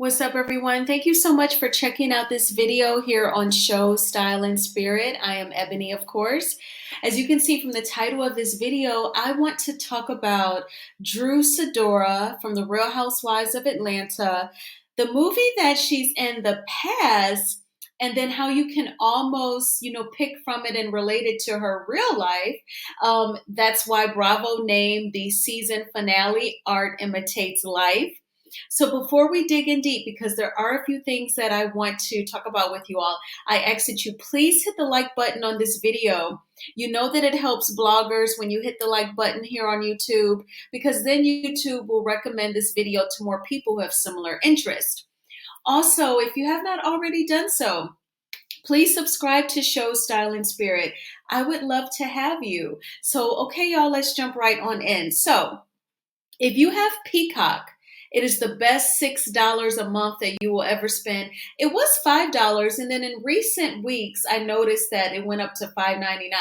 What's up, everyone? Thank you so much for checking out this video here on Show Style and Spirit. I am Ebony, of course. As you can see from the title of this video, I want to talk about Sidora from the Real Housewives of Atlanta, the movie that she's in the past, and then how you can almost, pick from it and relate it to her real life. That's why Bravo named the season finale Art Imitates Life. So before we dig in deep, because there are a few things that I want to talk about with you all, I ask that you please hit the like button on this video. You know that it helps bloggers when you hit the like button here on YouTube, because then YouTube will recommend this video to more people who have similar interests. Also, if you have not already done so, please subscribe to Show Style and Spirit. I would love to have you. So, okay, y'all, let's jump right on in. So, if you have Peacock, it is the best $6 a month that you will ever spend. It was $5, and then in recent weeks, I noticed that it went up to $5.99.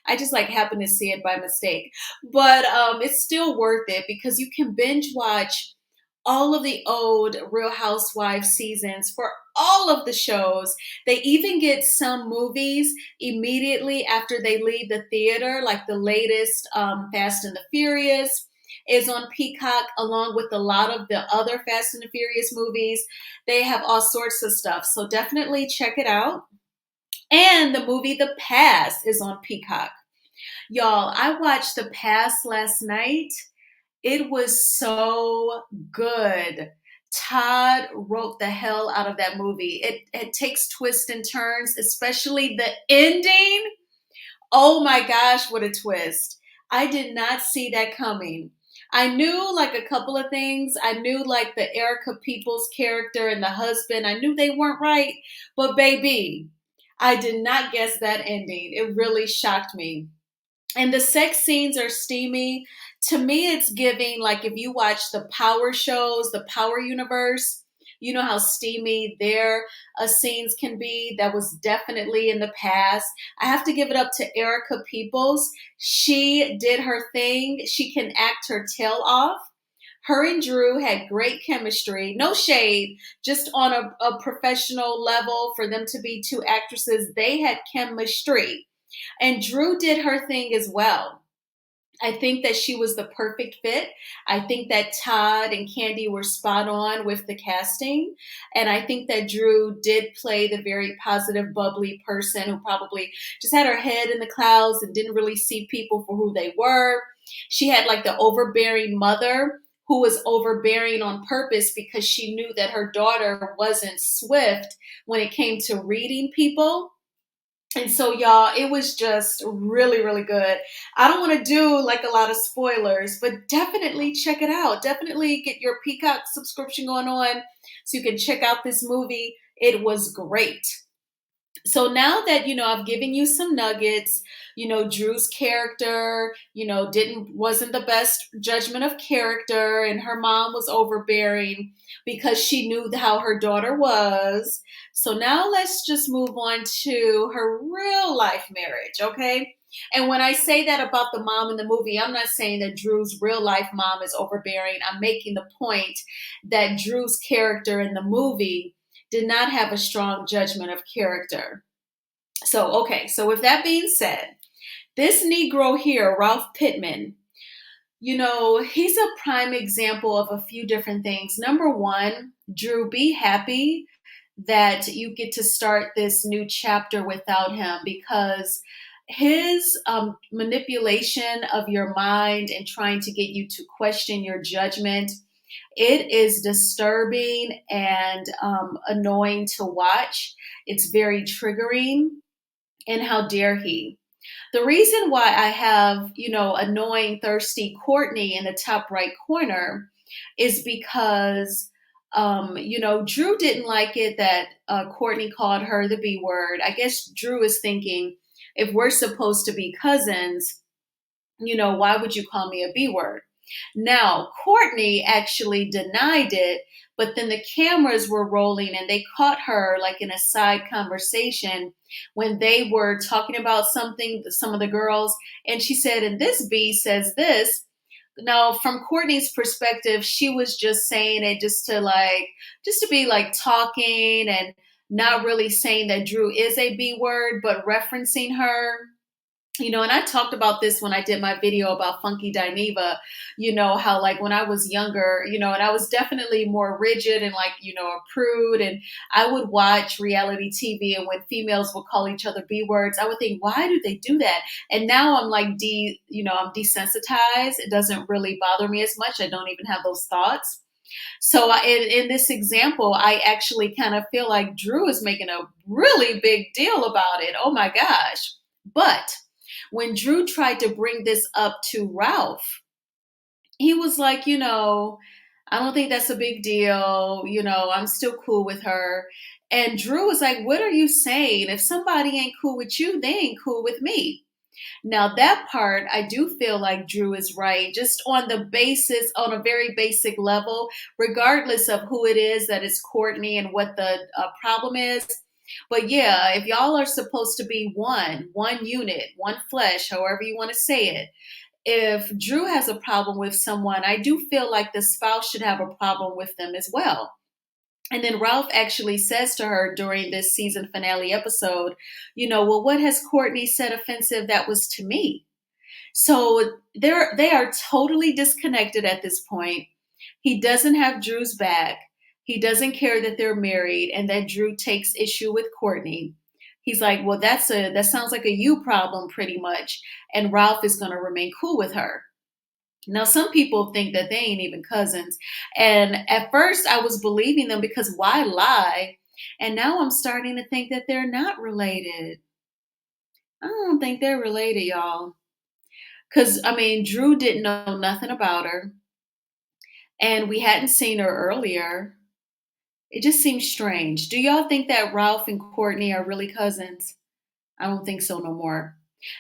I just happened to see it by mistake, but it's still worth it because you can binge watch all of the old Real Housewives seasons for all of the shows. They even get some movies immediately after they leave the theater, like the latest Fast and the Furious is on Peacock, along with a lot of the other Fast and the Furious movies. They have all sorts of stuff, so definitely check it out. And the movie The Past is on Peacock. Y'all, I watched The Past last night. It was so good. Todd wrote the hell out of that movie. It takes twists and turns, especially the ending. Oh my gosh, what a twist. I did not see that coming. I knew a couple of things. I knew the Erica Peoples character and the husband. I knew they weren't right. But baby, I did not guess that ending. It really shocked me. And the sex scenes are steamy. To me, it's giving if you watch the Power shows, the Power universe, you know how steamy their scenes can be. That was definitely in the past. I have to give it up to Erica Peoples. She did her thing. She can act her tail off. Her and Drew had great chemistry. No shade, just on a professional level for them to be two actresses. They had chemistry. And Drew did her thing as well. I think that she was the perfect fit. I think that Todd and Candy were spot on with the casting. And I think that Drew did play the very positive, bubbly person who probably just had her head in the clouds and didn't really see people for who they were. She had the overbearing mother who was overbearing on purpose because she knew that her daughter wasn't swift when it came to reading people. And so, y'all, it was just really, really good. I don't want to do a lot of spoilers, but definitely check it out. Definitely get your Peacock subscription going on so you can check out this movie. It was great. So now that, I've given you some nuggets, Drew's character, wasn't the best judgment of character, and her mom was overbearing because she knew how her daughter was. So now let's just move on to her real life marriage, okay? And when I say that about the mom in the movie, I'm not saying that Drew's real life mom is overbearing. I'm making the point that Drew's character in the movie did not have a strong judgment of character. So, okay, so with that being said, this Negro here, Ralph Pittman, he's a prime example of a few different things. Number one, Drew, be happy that you get to start this new chapter without him, because his manipulation of your mind and trying to get you to question your judgment, it is disturbing and annoying to watch. It's very triggering. And how dare he? The reason why I have, annoying, thirsty Courtney in the top right corner is because, Drew didn't like it that Courtney called her the B word. I guess Drew is thinking, if we're supposed to be cousins, why would you call me a B word? Now, Courtney actually denied it, but then the cameras were rolling and they caught her in a side conversation when they were talking about something, some of the girls, and she said, and this B says this, Now, from Courtney's perspective, she was just saying it just to be like talking and not really saying that Drew is a B word, but referencing her. And I talked about this when I did my video about Funky Dineva, how like when I was younger, and I was definitely more rigid and like, a prude. And I would watch reality TV, and when females would call each other B words, I would think, why do they do that? And now I'm like, I'm desensitized. It doesn't really bother me as much. I don't even have those thoughts. So in this example, I actually kind of feel like Drew is making a really big deal about it. Oh my gosh. But when Drew tried to bring this up to Ralph, he was like, I don't think that's a big deal. I'm still cool with her. And Drew was like, what are you saying? If somebody ain't cool with you, they ain't cool with me. Now, that part, I do feel like Drew is right, just on a very basic level, regardless of who it is that is Courtney and what the problem is. But yeah, if y'all are supposed to be one unit, one flesh, however you want to say it, if Drew has a problem with someone, I do feel like the spouse should have a problem with them as well. And then Ralph actually says to her during this season finale episode, well, what has Courtney said offensive that was to me? So they are totally disconnected at this point. He doesn't have Drew's back. He doesn't care that they're married and that Drew takes issue with Courtney. He's like, well, that sounds like a you problem pretty much. And Ralph is going to remain cool with her. Now, some people think that they ain't even cousins. And at first, I was believing them because why lie? And now I'm starting to think that they're not related. I don't think they're related, y'all. Because, I mean, Drew didn't know nothing about her, and we hadn't seen her earlier. It just seems strange. Do y'all think that Ralph and Courtney are really cousins? I don't think so no more.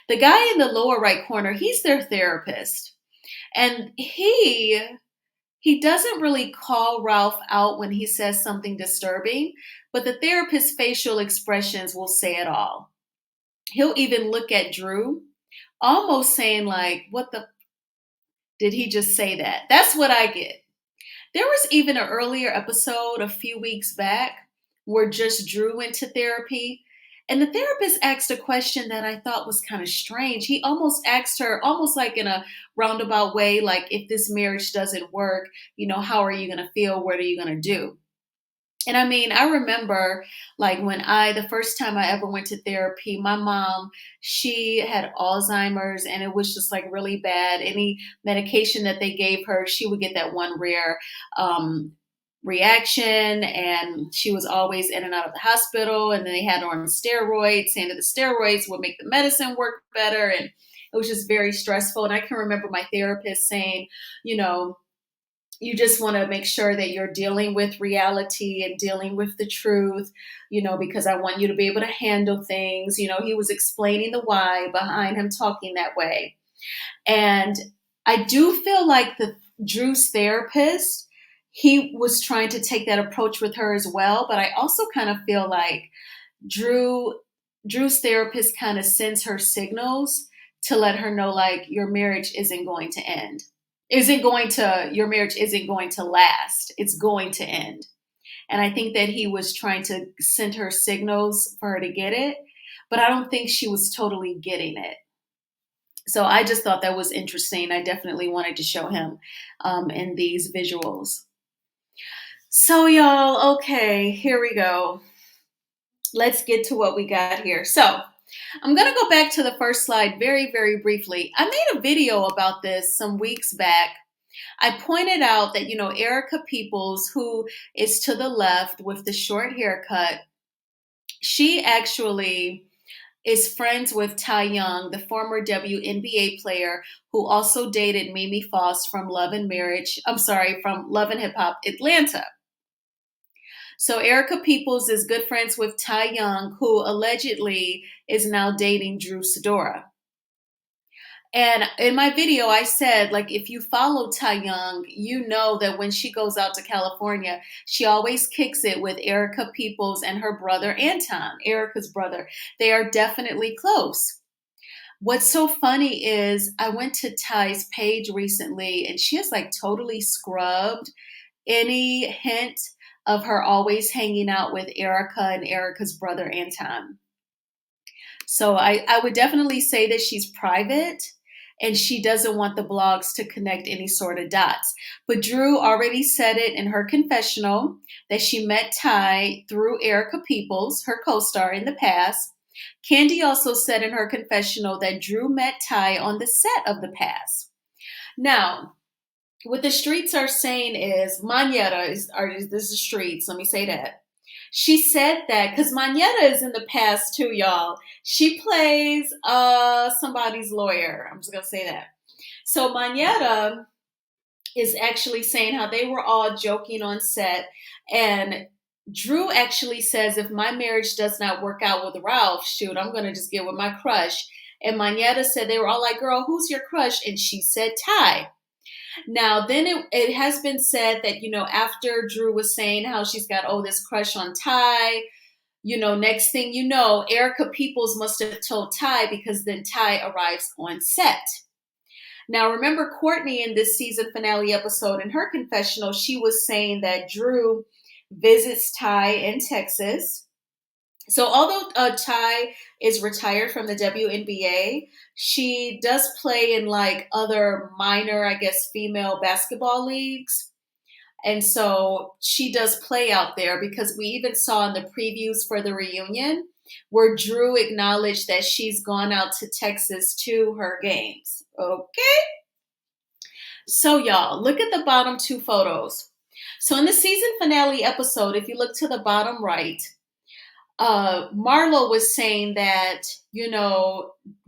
The guy in the lower right corner, he's their therapist. And he doesn't really call Ralph out when he says something disturbing, but the therapist's facial expressions will say it all. He'll even look at Drew, almost saying like, what the did he just say that? That's what I get. There was even an earlier episode a few weeks back where just Drew went to therapy. And the therapist asked a question that I thought was kind of strange. He almost asked her, almost like in a roundabout way, like, if this marriage doesn't work, how are you going to feel? What are you going to do? And I mean, I remember like the first time I ever went to therapy, my mom, she had Alzheimer's and it was just like really bad. Any medication that they gave her, she would get that one rare reaction, and she was always in and out of the hospital. And then they had her on steroids, saying that the steroids would make the medicine work better. And it was just very stressful. And I can remember my therapist saying, you just want to make sure that you're dealing with reality and dealing with the truth, because I want you to be able to handle things. He was explaining the why behind him talking that way. And I do feel like Drew's therapist, he was trying to take that approach with her as well. But I also kind of feel like Drew's therapist kind of sends her signals to let her know, like, your marriage isn't going to end. Your marriage isn't going to last. It's going to end. And I think that he was trying to send her signals for her to get it, but I don't think she was totally getting it. So I just thought that was interesting. I definitely wanted to show him in these visuals. So y'all, okay, here we go. Let's get to what we got here. So I'm going to go back to the first slide very, very briefly. I made a video about this some weeks back. I pointed out that, Erica Peoples, who is to the left with the short haircut, she actually is friends with Ty Young, the former WNBA player who also dated Mimi Foss from Love and Hip Hop Atlanta. So Erica Peoples is good friends with Ty Young, who allegedly is now dating Drew Sidora. And in my video, I said, like, if you follow Ty Young, you know that when she goes out to California, she always kicks it with Erica Peoples and her brother, Anton, Erica's brother. They are definitely close. What's so funny is I went to Ty's page recently and she has like totally scrubbed any hint of her always hanging out with Erica and Erica's brother Anton. So I would definitely say that she's private and she doesn't want the blogs to connect any sort of dots. But Drew already said it in her confessional that she met Ty through Erica Peoples, her co-star in the past. Candy also said in her confessional that Drew met Ty on the set of The Past. Now, what the streets are saying is Manetta this is streets, let me say that. She said that because Manetta is in the past too, y'all. She plays somebody's lawyer. I'm just gonna say that. So Manetta is actually saying how they were all joking on set, and Drew actually says if my marriage does not work out with Ralph, shoot, I'm gonna just get with my crush. And Manetta said they were all like, "Girl, who's your crush?" And she said Ty. Now, then it has been said that, after Drew was saying how she's got, this crush on Ty, next thing you know, Erica Peoples must have told Ty because then Ty arrives on set. Now, remember Courtney in this season finale episode in her confessional, she was saying that Drew visits Ty in Texas. So although Ty is retired from the WNBA, she does play in like other minor, I guess, female basketball leagues. And so she does play out there because we even saw in the previews for the reunion where Drew acknowledged that she's gone out to Texas to her games. Okay. So y'all, look at the bottom two photos. So in the season finale episode, if you look to the bottom right, Marlo was saying that,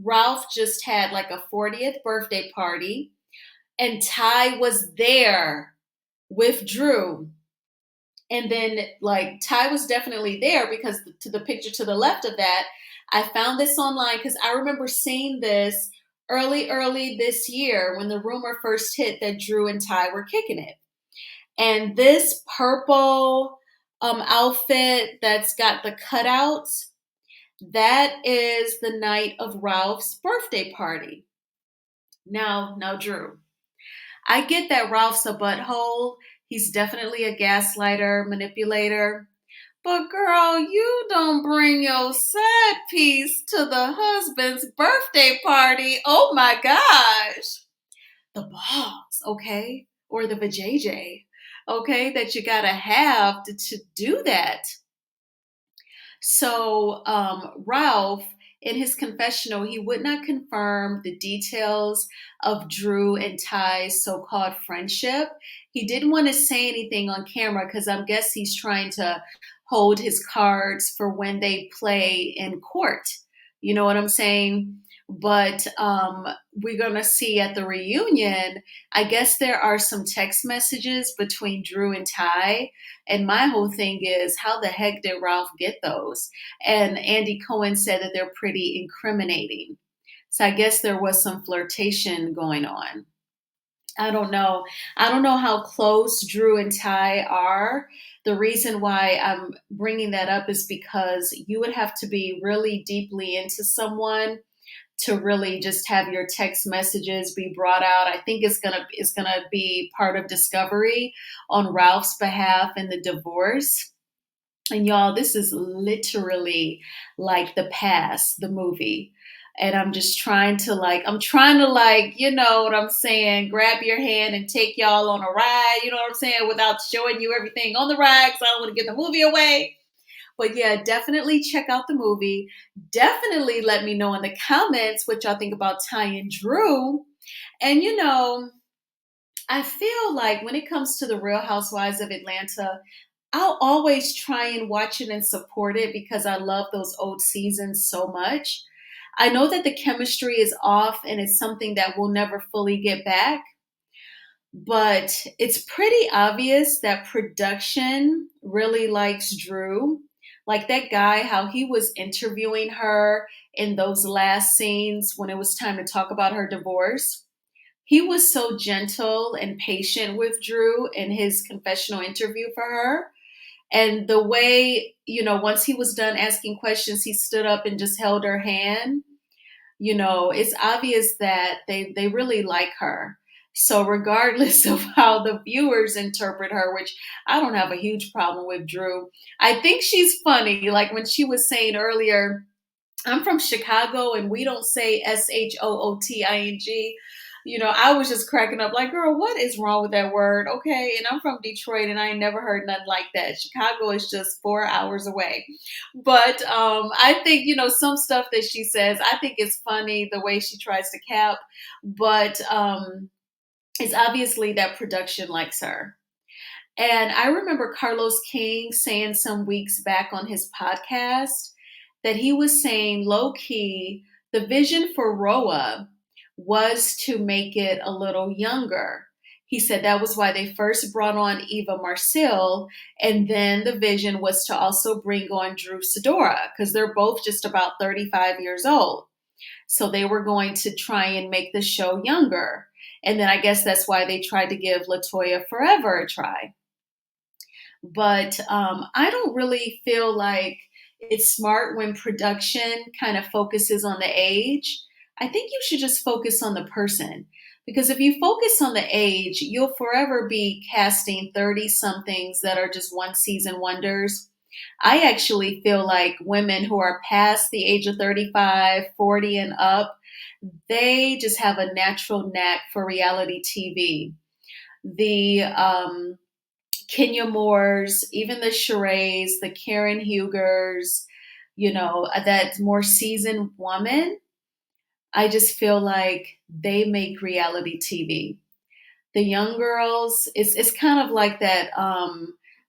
Ralph just had like a 40th birthday party and Ty was there with Drew. And then like Ty was definitely there because to the picture to the left of that, I found this online because I remember seeing this early this year when the rumor first hit that Drew and Ty were kicking it. And this purple outfit that's got the cutouts, that is the night of Ralph's birthday party. Now, Drew, I get that Ralph's a butthole. He's definitely a gaslighter, manipulator. But girl, you don't bring your side piece to the husband's birthday party. Oh my gosh. The boss, okay? Or the vajayjay, okay? That you gotta have to do that. So Ralph, in his confessional, he would not confirm the details of Drew and Ty's so-called friendship. He didn't want to say anything on camera because I guess he's trying to hold his cards for when they play in court. You know what I'm saying? But we're going to see at the reunion, I guess there are some text messages between Drew and Ty. And my whole thing is, how the heck did Ralph get those? And Andy Cohen said that they're pretty incriminating. So I guess there was some flirtation going on. I don't know. I don't know how close Drew and Ty are. The reason why I'm bringing that up is because you would have to be really deeply into someone to really just have your text messages be brought out. I think it's gonna be part of discovery on Ralph's behalf in the divorce. And y'all, this is literally like The Past, the movie. And I'm just trying to you know what I'm saying, grab your hand and take y'all on a ride, you know what I'm saying, without showing you everything on the ride because I don't want to give the movie away. But yeah, definitely check out the movie. Definitely let me know in the comments what y'all think about Ty and Drew. And I feel like when it comes to the Real Housewives of Atlanta, I'll always try and watch it and support it because I love those old seasons so much. I know that the chemistry is off and it's something that we'll never fully get back. But it's pretty obvious that production really likes Drew. Like that guy, how he was interviewing her in those last scenes when it was time to talk about her divorce. He was so gentle and patient with Drew in his confessional interview for her. And the way, once he was done asking questions, he stood up and just held her hand. it's obvious that they really like her. So regardless of how the viewers interpret her, which I don't have a huge problem with Drew, I think she's funny. Like when she was saying earlier, I'm from Chicago and we don't say SHOOTING. I was just cracking up like, girl, what is wrong with that word? Okay. And I'm from Detroit and I ain't never heard nothing like that. Chicago is just 4 hours away. But I think, some stuff that she says, I think it's funny the way she tries to cap, but it's obviously that production likes her. And I remember Carlos King saying some weeks back on his podcast that he was saying low key, the vision for RHOA was to make it a little younger. He said that was why they first brought on Eva Marcille, and then the vision was to also bring on Drew Sidora because they're both just about 35 years old. So they were going to try and make the show younger. And then I guess that's why they tried to give LaToya Forever a try. But I don't really feel like it's smart when production kind of focuses on the age. I think you should just focus on the person. Because if you focus on the age, you'll forever be casting 30 somethings that are just one season wonders. I actually feel like women who are past the age of 35, 40, and up, they just have a natural knack for reality TV. The Kenya Moores, even the Sherrays, the Karen Hugers, that more seasoned woman, I just feel like they make reality TV. The young girls, it's kind of like that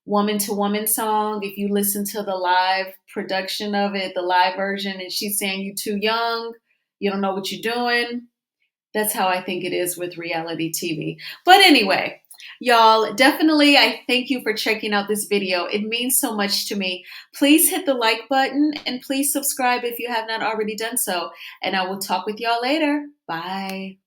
woman to woman song. If you listen to the live production of it, the live version, and she's saying you too young, you don't know what you're doing. That's how I think it is with reality TV. But anyway, y'all, definitely I thank you for checking out this video. It means so much to me. Please hit the like button and please subscribe if you have not already done so. And I will talk with y'all later. Bye.